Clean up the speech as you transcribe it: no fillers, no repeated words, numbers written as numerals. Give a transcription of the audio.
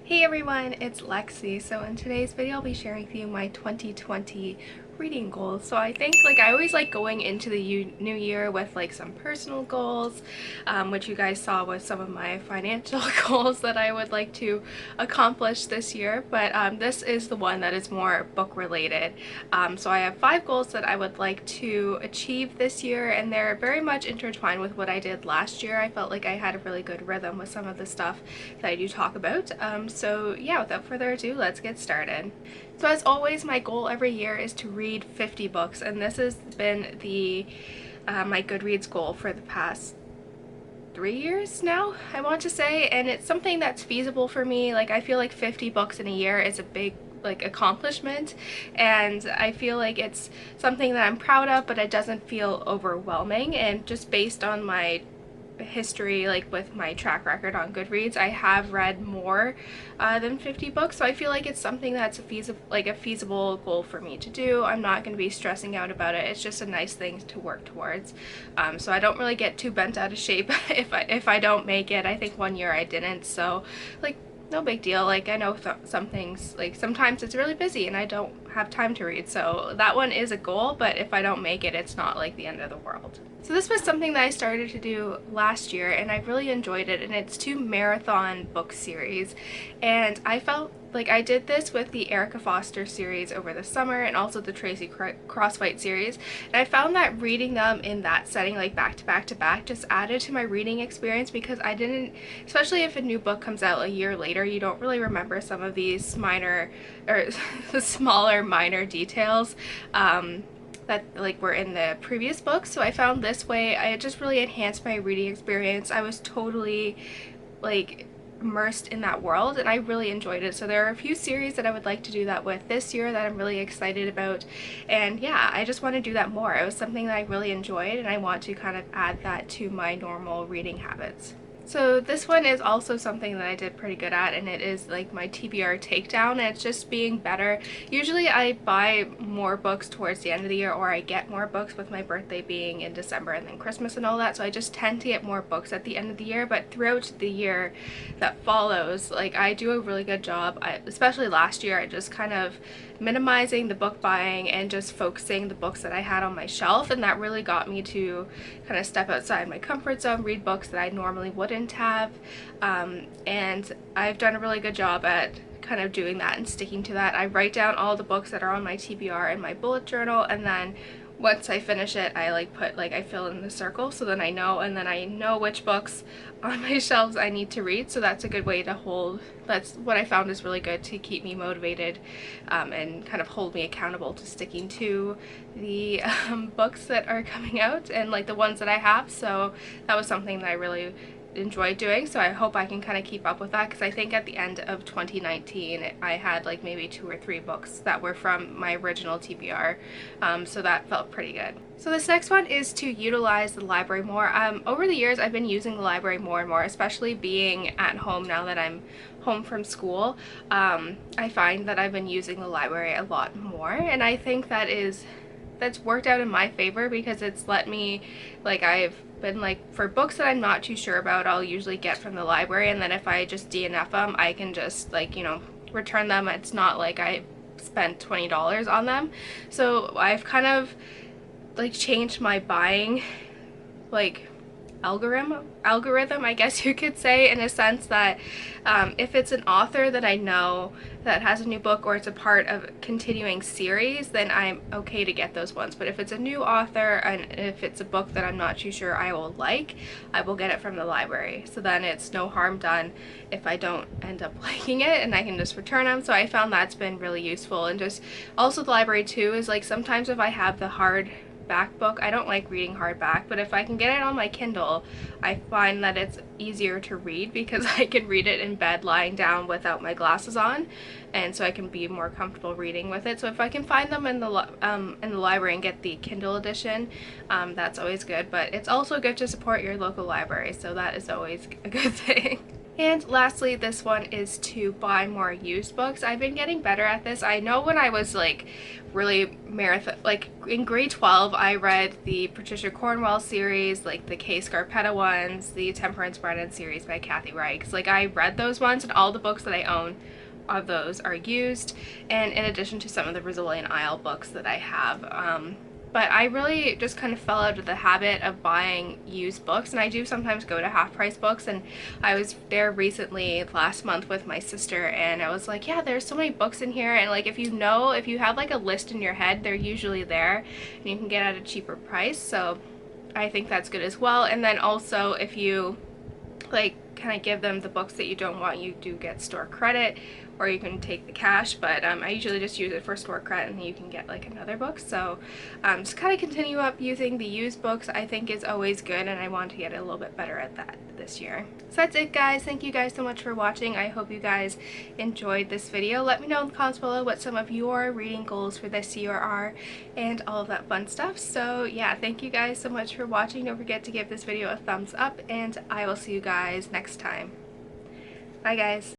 Hey everyone, it's Lexie. So in today's video I'll be sharing with you my 2020 reading goals. So I think I always like going into the new year with some personal goals, which you guys saw with some of my financial goals that I would like to accomplish this year, but this is the one that is more book related. So I have 5 goals that I would like to achieve this year, and they're very much intertwined with what I did last year. I felt like I had a really good rhythm with some of the stuff that I do talk about. So yeah, without further ado, let's get started. So as always, my goal every year is to read 50 books, and this has been my Goodreads goal for the past 3 years now, I want to say, and it's something that's feasible for me. I feel like 50 books in a year is a big accomplishment, and I feel like it's something that I'm proud of, but it doesn't feel overwhelming. And just based on my history, with my track record on Goodreads, I have read more than 50 books, so I feel like it's something that's a feasible goal for me to do. I'm not going to be stressing out about it. It's just a nice thing to work towards, so I don't really get too bent out of shape if I don't make it. I think one year I didn't, so no big deal. I know some things, sometimes it's really busy and I don't have time to read, so that one is a goal, but if I don't make it, it's not the end of the world. So this was something that I started to do last year, and I really enjoyed it, and it's 2 marathon book series. And I felt like I did this with the Erica Foster series over the summer, and also the Tracy Crosswhite series, and I found that reading them in that setting, back to back to back, just added to my reading experience, because I didn't, especially if a new book comes out a year later, you don't really remember some of these minor or smaller minor details that were in the previous book. So I found this way it just really enhanced my reading experience. I was totally immersed in that world, and I really enjoyed it. So there are a few series that I would like to do that with this year that I'm really excited about, and yeah, I just want to do that more. It was something that I really enjoyed, and I want to kind of add that to my normal reading habits. So this one is also something that I did pretty good at, and it is my TBR Takedown, and it's just being better. Usually I buy more books towards the end of the year, or I get more books, with my birthday being in December and then Christmas and all that, so I just tend to get more books at the end of the year. But throughout the year that follows, I do a really good job. Especially last year, I just kind of minimizing the book buying and just focusing the books that I had on my shelf, and that really got me to kind of step outside my comfort zone, read books that I normally wouldn't have, and I've done a really good job at kind of doing that and sticking to that. I write down all the books that are on my TBR in my bullet journal, and then once I finish it, I I fill in the circle, so then I know, and then I know which books on my shelves I need to read. So that's a good way to hold, that's what I found is really good to keep me motivated, and kind of hold me accountable to sticking to the books that are coming out, and the ones that I have. So that was something that I really enjoyed doing, so I hope I can kind of keep up with that, because I think at the end of 2019 I had maybe 2 or 3 books that were from my original TBR, so that felt pretty good. So this next one is to utilize the library more. Over the years I've been using the library more and more, especially being at home now that I'm home from school. I find that I've been using the library a lot more, and I think that's worked out in my favor, because it's let me, I've been for books that I'm not too sure about, I'll usually get from the library, and then if I just DNF them, I can just return them. It's not like I spent $20 on them. So I've kind of changed my buying algorithm, I guess you could say, in a sense that if it's an author that I know that has a new book, or it's a part of a continuing series, then I'm okay to get those ones. But if it's a new author, and if it's a book that I'm not too sure I will I will get it from the library. So then it's no harm done if I don't end up liking it, and I can just return them. So I found that's been really useful. And just also the library too is sometimes if I have the hard back book, I don't like reading hardback, but if I can get it on my Kindle, I find that it's easier to read, because I can read it in bed lying down without my glasses on, and so I can be more comfortable reading with it. So if I can find them in the library and get the Kindle edition, that's always good. But it's also good to support your local library, so that is always a good thing. And lastly, this one is to buy more used books. I've been getting better at this. I know when I was like really marathon, like in grade 12, I read the Patricia Cornwell series, like the Kay Scarpetta ones, the Temperance Brennan series by Kathy Reichs. Like I read those ones, and all the books that I own of those are used, and in addition to some of the Brazilian Isle books that I have. But I really just kind of fell out of the habit of buying used books, and I do sometimes go to half price books, and I was there recently last month with my sister, and I was like, yeah, there's so many books in here, and like if you have like a list in your head, they're usually there and you can get at a cheaper price, so I think that's good as well. And then also if you like kind of give them the books that you don't want, you do get store credit, or you can take the cash, but I usually just use it for store credit, and then you can get like another book. So just kind of continue up using the used books, I think is always good, and I want to get a little bit better at that this year. So that's it, guys. Thank you guys so much for watching. I hope you guys enjoyed this video. Let me know in the comments below what some of your reading goals for this year are and all of that fun stuff. So yeah, thank you guys so much for watching. Don't forget to give this video a thumbs up, and I will see you guys next time. Bye, guys.